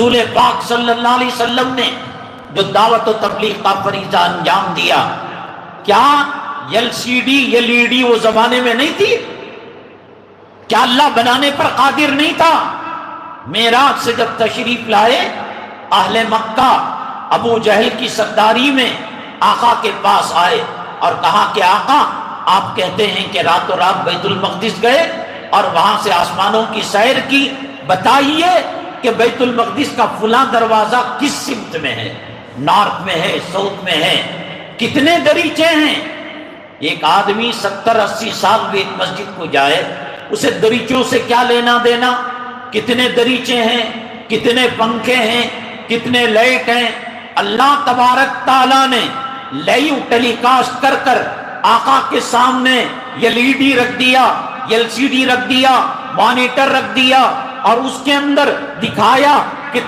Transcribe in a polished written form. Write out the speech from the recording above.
رسول پاک صلی اللہ علیہ وسلم نے جو دعوت و تبلیغ کا فریضہ انجام دیا، کیا L C D L E D وہ زمانے میں نہیں تھی؟ کیا اللہ بنانے پر قادر نہیں تھا؟ معراج سے جب تشریف لائے، اہل مکہ ابو جہل کی سرداری میں آقا کے پاس آئے اور کہا کہ آقا، آپ کہتے ہیں کہ راتوں رات بیت المقدس گئے اور وہاں سے آسمانوں کی سیر کی، بتائیے کہ بیت المقدس کا فلاں دروازہ کس سمت میں ہے، نارتھ میں ہے، ساؤتھ میں ہے، کتنے دریچے ہیں؟ ایک آدمی 70-80 سال بھی ایک مسجد کو جائے، اسے دریچوں سے کیا لینا دینا؟ کتنے دریچے ہیں، کتنے پنکھے ہیں، کتنے لائٹ ہیں؟ اللہ تبارک تعالیٰ نے لائیو ٹیلی کاسٹ کر کر آقا کے سامنے ایل ای ڈی رکھ دیا، ایل سی ڈی رکھ دیا، مانیٹر رکھ دیا اور اس کے اندر دکھایا